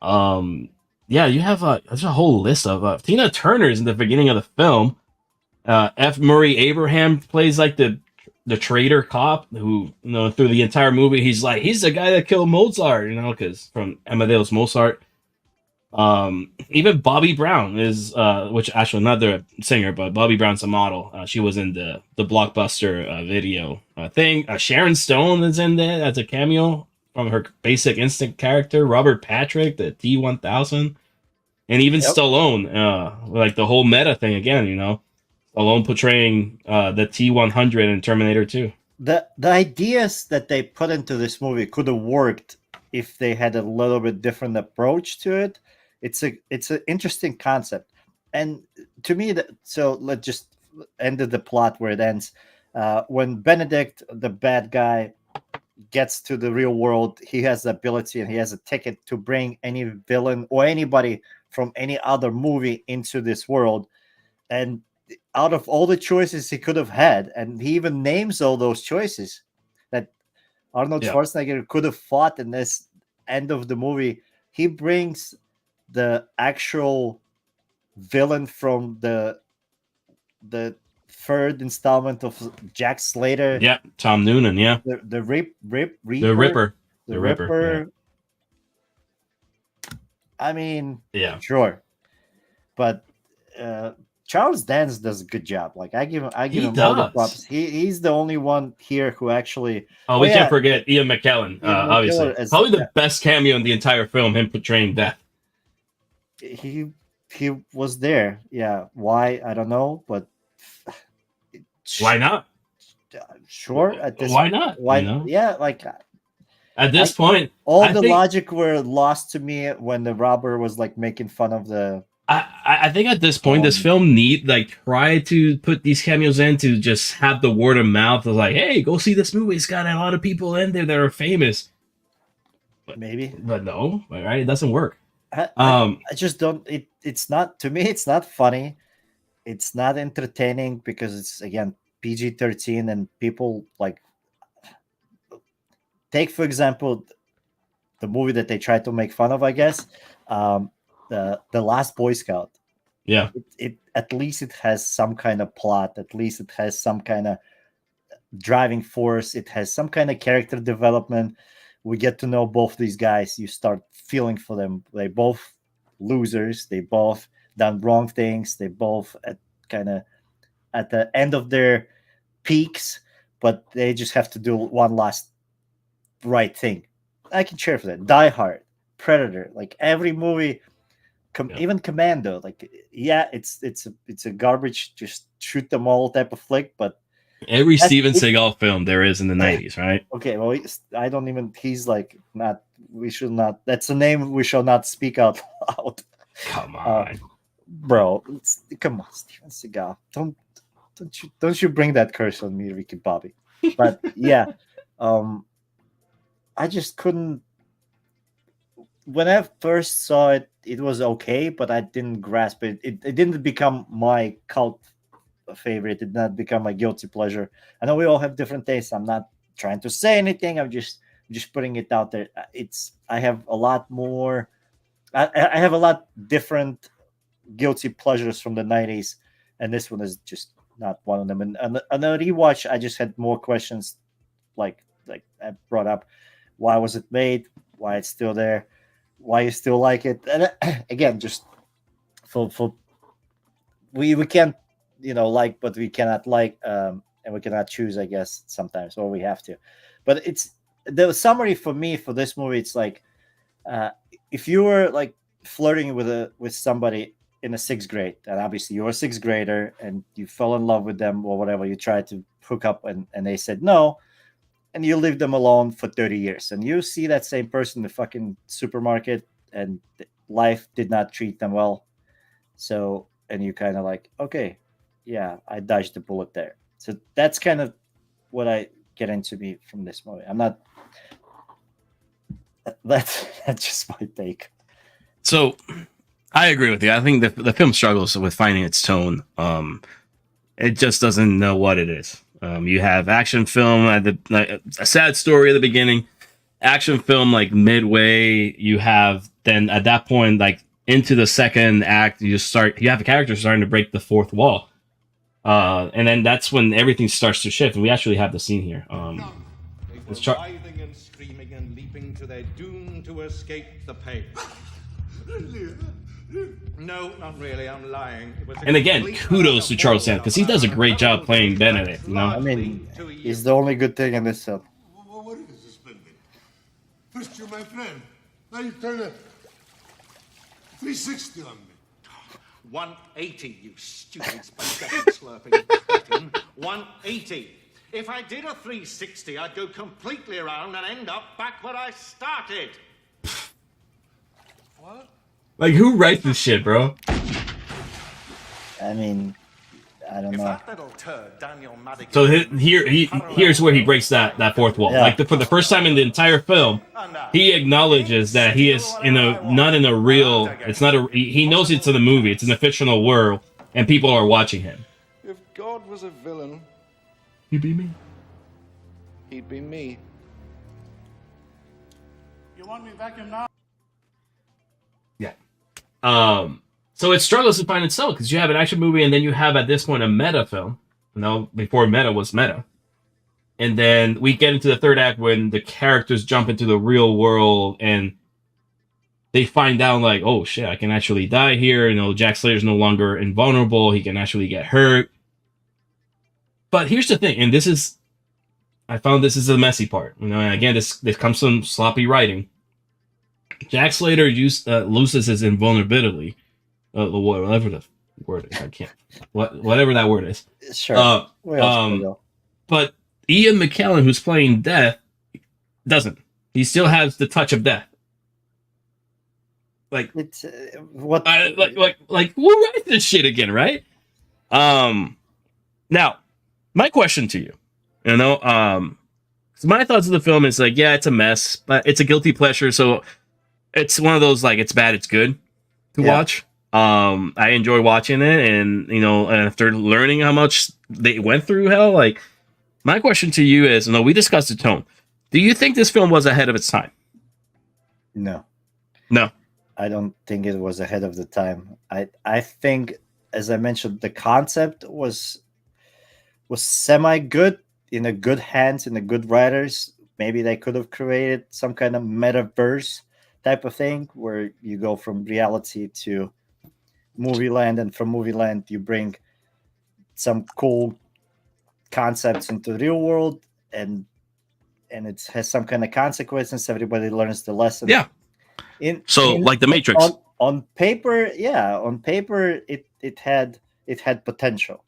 Yeah, you have there's a whole list of Tina Turner's in the beginning of the film. F. Murray Abraham plays like the traitor cop who, through the entire movie he's the guy that killed Mozart, because from Amadeus Mozart. Even Bobbie Brown is which actually not the singer, but Bobbie Brown's a model. She was in the Blockbuster video thing. Sharon Stone is in there as a cameo from her Basic Instinct character. Robert Patrick, the T-1000, and even Stallone, like the whole meta thing again. Stallone portraying the T-100 in Terminator 2. The ideas that they put into this movie could have worked if they had a little bit different approach to it. It's an interesting concept. and to me, so let's just end the plot where it ends. When Benedict, the bad guy, gets to the real world, he has the ability and he has a ticket to bring any villain or anybody from any other movie into this world. And out of all the choices he could have had, and he even names all those choices that Arnold Schwarzenegger could have fought in this end of the movie, he brings the actual villain from the third installment of Jack Slater. Yeah, Tom Noonan. Yeah, the Ripper. The Ripper. Yeah. I mean, yeah, sure, but Charles Dance does a good job. Like I give him all the props. He's the only one here who actually. Oh, we can't forget Ian McKellen. Obviously, probably the best cameo in the entire film. Him portraying Death. He was there. Yeah, why I don't know, but why not? Sure. Why not? Why? You know? Yeah, like at this point, all the logic were lost to me when the robber was like making fun of the. I think at this point, this film try to put these cameos in to just have the word of mouth of like, hey, go see this movie. It's got a lot of people in there that are famous. Maybe, but no, right? It doesn't work. I just don't. It's not, to me. It's not funny. It's not entertaining because it's, again, PG-13 and people like. Take for example, the movie that they tried to make fun of. I guess. The Last Boy Scout. Yeah. It at least it has some kind of plot. At least it has some kind of driving force. It has some kind of character development. We get to know both these guys. You start feeling for them. They both losers. They both done wrong things. They both at the end of their peaks, but they just have to do one last right thing. I can cheer for that. Die Hard, Predator, like every movie. Even Commando, like it's a garbage, just shoot them all type of flick. But every Steven Seagal film there is in the 90s, right? Okay, well, I don't even. He's like not. We should not. That's a name we shall not speak out loud. Come on, bro. Come on, Steven Seagal. Don't you bring that curse on me, Ricky Bobby. But yeah, I just couldn't. When I first saw it, it was okay, but I didn't grasp it. It didn't become my cult favorite. It did not become my guilty pleasure. I know we all have different tastes. I'm not trying to say anything. I'm just putting it out there. I have a lot more. I have a lot different guilty pleasures from the 90s, and this one is just not one of them. And on the rewatch, I just had more questions, like I brought up. Why was it made? Why it's still there? Why you still like it? And again, just for we can't, like, but we cannot like, and we cannot choose, I guess, sometimes, or we have to. But it's the summary for me for this movie. It's like, if you were like flirting with somebody in the 6th grade, and obviously you're a 6th grader and you fell in love with them or whatever, you tried to hook up and they said no. And you leave them alone for 30 years. And you see that same person in the fucking supermarket and life did not treat them well. So, and you kind of like, okay, yeah, I dodged the bullet there. So that's kind of what I get into me from this movie. I'm not, that's just my take. So I agree with you. I think the film struggles with finding its tone. It just doesn't know what it is. You have action film at a sad story at the beginning, action film like midway. You have then at that point, like into the second act, you have a character starting to break the fourth wall, and then that's when everything starts to shift. And we actually have the scene here. It's writhing and screaming and leaping to their doom to escape the pain. No, not really. I'm lying. And again, kudos to Charles Dance because he does a great job playing Benedict. I mean, he's the only good thing in this film. What is this, Benedict? First you're my friend, now you turn a 360 on me. 180, you stupid spaghetti slurping. 180. If I did a 360, I'd go completely around and end up back where I started. What? Like, who writes this shit, bro? I mean, I don't If know. that little turd, Daniel Madigan, So here's where he breaks that fourth wall. Yeah. Like for the first time in the entire film, he acknowledges that he is not in a real. It's not a. He knows it's in a movie. It's in a fictional world, and people are watching him. If God was a villain, He'd be me. he'd be me. You want me vacuum now? Yeah. So it struggles to find itself because you have an action movie and then you have at this point a meta film. Before meta was meta. And then we get into the third act when the characters jump into the real world and they find out like, oh shit, I can actually die here. Jack Slater's no longer invulnerable. He can actually get hurt. But here's the thing, and I found this is the messy part. And again, this comes from sloppy writing. Jack Slater loses his invulnerability. Whatever the word is, I can't. Whatever that word is. Sure. Where else can we go? But Ian McKellen, who's playing Death, doesn't. He still has the touch of death. Like It's what? like we'll write this shit again, right? Now, my question to you, so my thoughts of the film is like, yeah, it's a mess, but it's a guilty pleasure, so it's one of those like it's bad, it's good to watch. I enjoy watching it, and after learning how much they went through hell, like my question to you is, we discussed the tone. Do you think this film was ahead of its time? No, I don't think it was ahead of the time. I think, as I mentioned, the concept was semi good, in a good hands, in a good writers. Maybe they could have created some kind of metaverse type of thing where you go from reality to movie land, and from movie land you bring some cool concepts into the real world, and it has some kind of consequences. Everybody learns the lesson. Yeah. Like the Matrix. On paper, it had potential,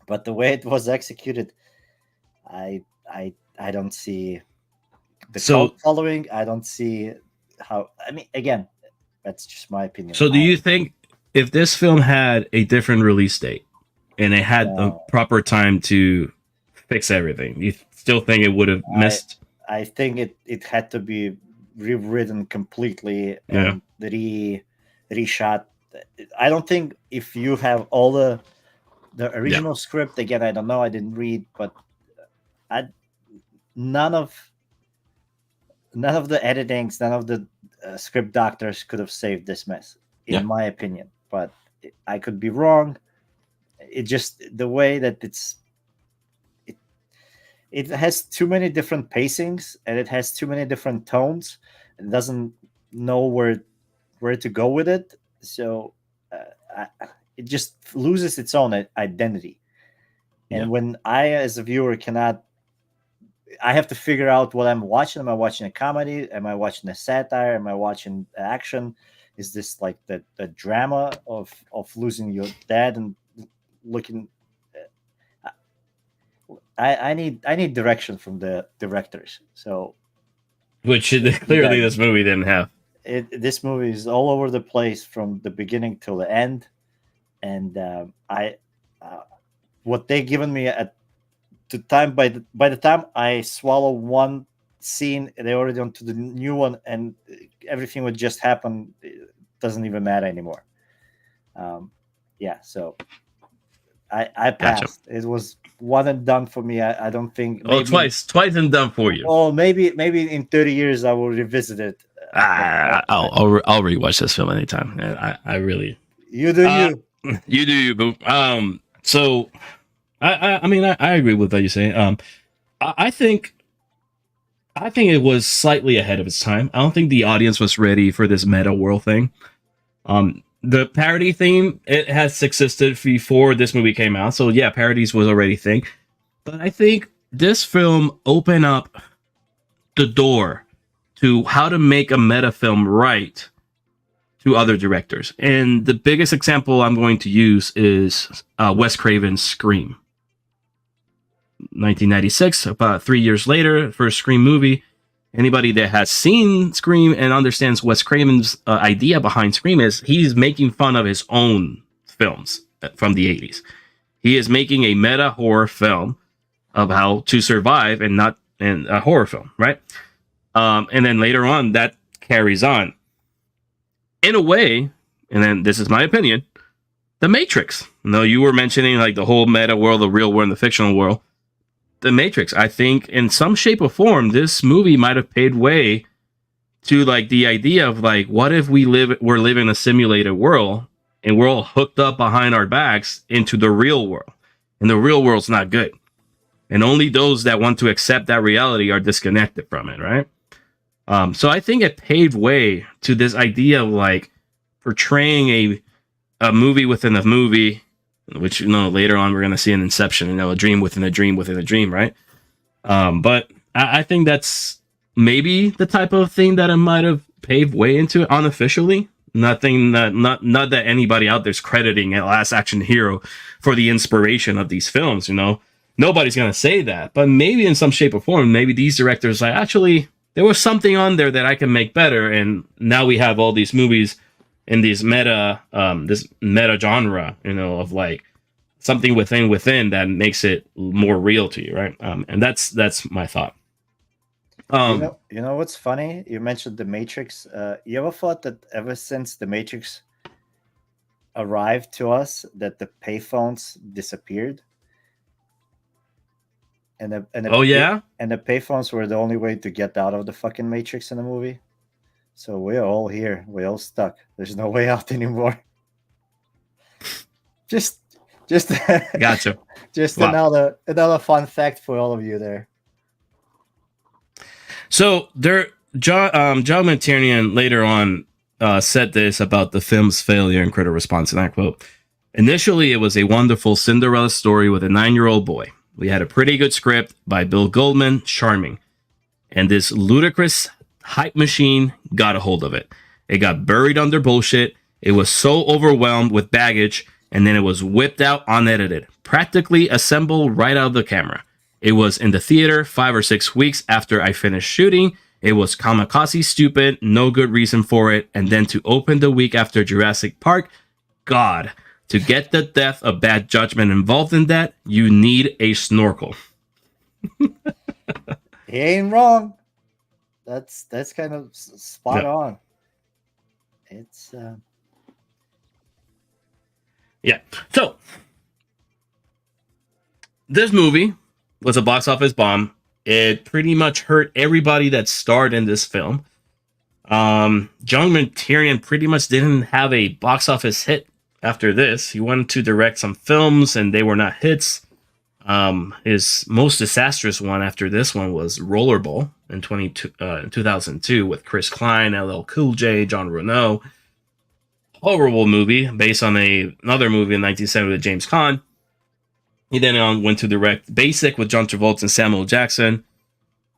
but the way it was executed, I don't see the cult following. I don't see how. I mean, again, that's just my opinion. So, do you think if this film had a different release date and it had a proper time to fix everything, you still think it would have missed? I think it had to be rewritten completely and reshot. I don't think if you have all the original script, again, I don't know, I didn't read, but none of the editings, none of the script doctors could have saved this mess, in my opinion. But I could be wrong. It just, the way that it has too many different pacings and it has too many different tones. It doesn't know where to go with it. So it just loses its own identity. And when I, as a viewer, I have to figure out what I'm watching. Am I watching a comedy? Am I watching a satire? Am I watching action? Is this like the drama of losing your dad and looking? I need direction from the directors. So, which clearly this movie didn't have. This movie is all over the place from the beginning till the end, and what they given me at the time, by the time I swallow one scene, they already onto the new one, and everything would just happen. It doesn't even matter anymore. So I passed. Gotcha. It was one and done for me. I don't think. Maybe, twice and done for you. Oh, maybe in 30 years I will revisit it. I'll rewatch this film anytime. I really. You do you. You do you, boo. So, I mean, I agree with what you're saying. I think it was slightly ahead of its time. I don't think the audience was ready for this meta world thing. The parody theme, it has existed before this movie came out. So yeah, parodies was already a thing. But I think this film opened up the door to how to make a meta film right to other directors. And the biggest example I'm going to use is Wes Craven's Scream. 1996, about 3 years later, first Scream movie. Anybody that has seen Scream and understands Wes Craven's idea behind Scream is he's making fun of his own films. from the 80s. He is making a meta horror film of how to survive and not in a horror film, right? And then later on, that carries on. In a way, and then this is my opinion, The Matrix. No, you were mentioning like the whole meta world, the real world, and the fictional world. The Matrix, I think in some shape or form, this movie might have paved way to like the idea of like, what if we're living a simulated world and we're all hooked up behind our backs into the real world, and the real world's not good, and only those that want to accept that reality are disconnected from it, right? So I think it paved way to this idea of like portraying a movie within a movie, which, you know, later on we're going to see in Inception, you know, a dream within a dream within a dream, right? But I think that's maybe the type of thing that it might have paved way into it unofficially. Not that anybody out there's crediting a Last Action Hero for the inspiration of these films, you know. Nobody's going to say that, but maybe in some shape or form, maybe these directors like, actually, there was something on there that I can make better, and now we have all these movies in these this meta genre, you know, of like something within that makes it more real to you, right? And that's my thought. You know what's funny? You mentioned The Matrix. You ever thought that ever since The Matrix arrived to us, that the payphones disappeared? And the and the payphones were the only way to get out of the fucking Matrix in the movie. So we're all here. We're all stuck. There's no way out anymore. Just gotcha. Just Wow. another fun fact for all of you there. So John McTiernan later on said this about the film's failure in Critic response, and I quote: "Initially, it was a wonderful Cinderella story with a 9-year-old boy. We had a pretty good script by Bill Goldman, charming. And this ludicrous hype machine got a hold of it. It got buried under bullshit. It was so overwhelmed with baggage, and then it was whipped out unedited, practically assembled right out of the camera. It was in the theater 5 or 6 weeks after I finished shooting. It was kamikaze stupid, no good reason for it. And then to open the week after Jurassic Park, God, to get the depth of bad judgment involved in that, you need a snorkel." He ain't wrong. That's kind of spot on. It's yeah. So this movie was a box office bomb. It pretty much hurt everybody that starred in this film. John McTiernan pretty much didn't have a box office hit after this. He wanted to direct some films, and they were not hits. His most disastrous one after this one was Rollerball in 2002 with Chris Klein, LL Cool J, John Reno. Horrible movie based on another movie in 1970 with James Caan. He then went to direct Basic with John Travolta and Samuel Jackson.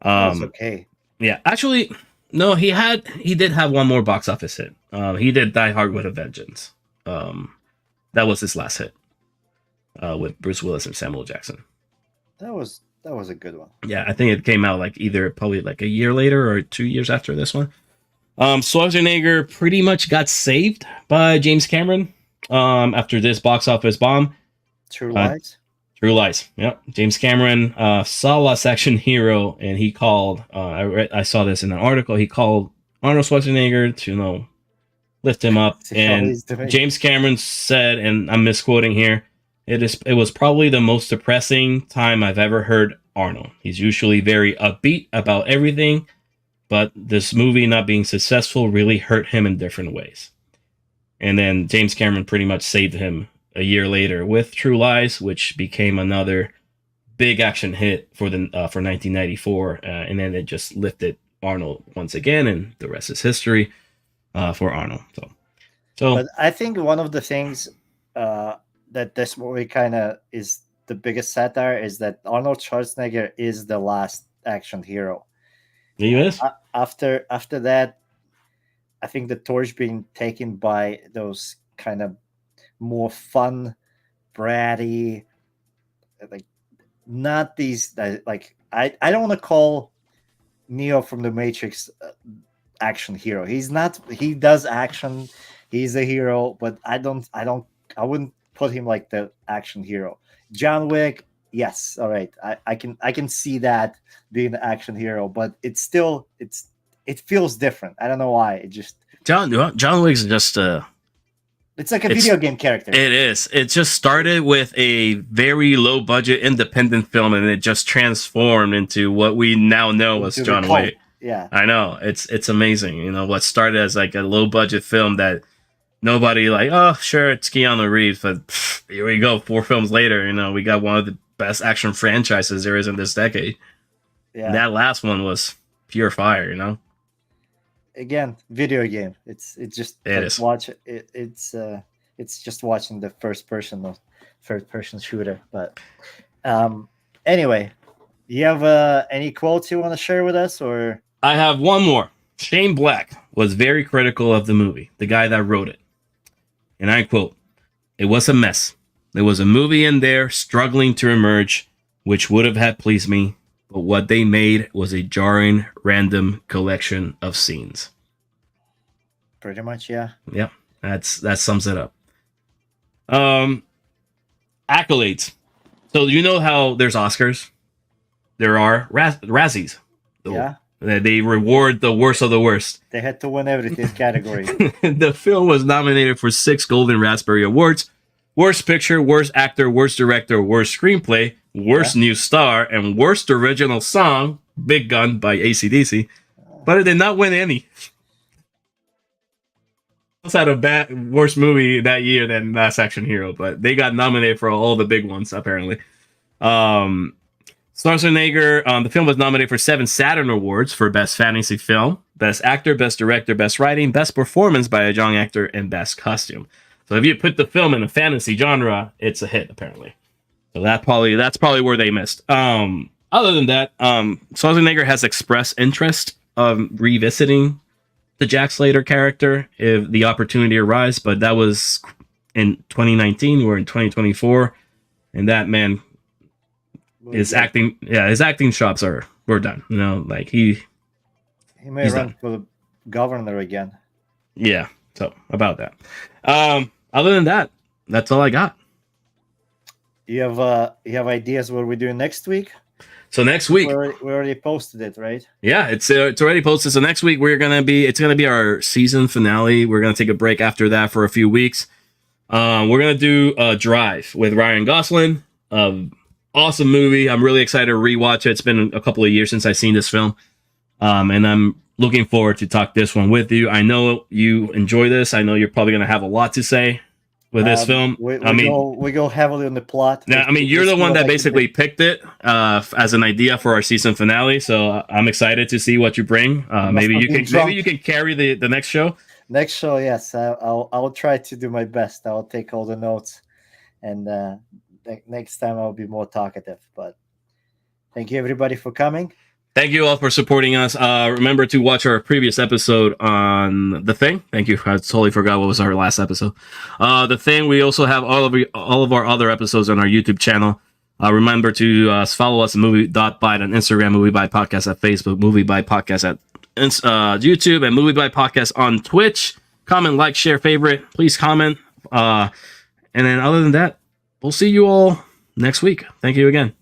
that's okay. Yeah, actually, no, he did have one more box office hit. He did Die Hard with a Vengeance. That was his last hit with Bruce Willis and Samuel Jackson. That was a good one. Yeah, I think it came out like probably like a year later or 2 years after this one. Schwarzenegger pretty much got saved by James Cameron after this box office bomb. True Lies. True Lies. Yep. James Cameron saw Last Action Hero, and he called. I saw this in an article. He called Arnold Schwarzenegger to lift him up, and James Cameron said, and I'm misquoting here, it was probably the most depressing time I've ever heard Arnold. He's usually very upbeat about everything, but this movie not being successful really hurt him in different ways. And then James Cameron pretty much saved him a year later with True Lies, which became another big action hit for 1994, and then it just lifted Arnold once again, and the rest is history for Arnold. So, but I think one of the things that this movie kind of is the biggest satire is that Arnold Schwarzenegger is the last action hero. He is. After that, I think the torch being taken by those kind of more fun, bratty, like not these like I don't want to call Neo from the Matrix action hero. He's not. He does action. He's a hero, but I wouldn't put him like the action hero. John Wick, yes, all right, I can see that being the action hero, but it feels different. I don't know why. It just John Wick's just it's like a video game character. It is. It just started with a very low budget independent film, and it just transformed into what we now know as John Wick. Yeah, I know. It's amazing. You know, what started as like a low budget film that nobody like, oh, sure, it's Keanu Reeves, but here we go. 4 films later, you know, we got one of the best action franchises there is in this decade. Yeah. And that last one was pure fire, you know? Again, video game. It's just watch it. It's just watching the first person shooter. But anyway, you have any quotes you want to share with us, or? I have one more. Shane Black was very critical of the movie, the guy that wrote it. And I quote, "It was a mess. There was a movie in there struggling to emerge, which would have had pleased me, but what they made was a jarring, random collection of scenes." Pretty much, yeah. Yeah, that sums it up. Accolades. So you know how there's Oscars? There are Razzies. Yeah. They reward the worst of the worst. They had to win every category. The film was nominated for 6 Golden Raspberry Awards: Worst Picture, Worst Actor, Worst Director, Worst Screenplay, Worst New Star, and Worst Original Song, Big Gun by AC/DC. But it did not win any. It's had a worse movie that year than Last Action Hero, but they got nominated for all the big ones, apparently. Schwarzenegger, the film was nominated for 7 Saturn Awards for Best Fantasy Film, Best Actor, Best Director, Best Writing, Best Performance by a Young Actor, and Best Costume. So if you put the film in a fantasy genre, it's a hit, apparently. So that's probably where they missed. Other than that, Schwarzenegger has expressed interest of revisiting the Jack Slater character if the opportunity arises, but that was in 2019. We're in 2024, and that man, his acting chops were done. You know, like he may run for the governor again. Yeah, so about that. Other than that, that's all I got. You have ideas what we're doing next week? So next week we already posted it, right? Yeah, it's already posted. So next week it's gonna be our season finale. We're gonna take a break after that for a few weeks. We're gonna do a Drive with Ryan Gosling. Awesome movie. I'm really excited to rewatch it. It's been a couple of years since I've seen this film, and I'm looking forward to talk this one with you. I know you enjoy this. I know you're probably gonna have a lot to say with this film. We go heavily on the plot. Now, I mean, you're the one that basically picked it as an idea for our season finale. So I'm excited to see what you bring. Maybe you can carry the next show. Next show, yes. I'll try to do my best. I'll take all the notes, and next time I'll be more talkative. But thank you everybody for coming. Thank you all for supporting us. Remember to watch our previous episode on The Thing. Thank you. I totally forgot what was our last episode. The Thing. We also have all of our other episodes on our YouTube channel. Remember to follow us at MovieByte on Instagram, MovieByte Podcast at Facebook, MovieByte Podcast at YouTube, and MovieByte Podcast on Twitch. Comment, like, share, favorite. Please comment. And then other than that, we'll see you all next week. Thank you again.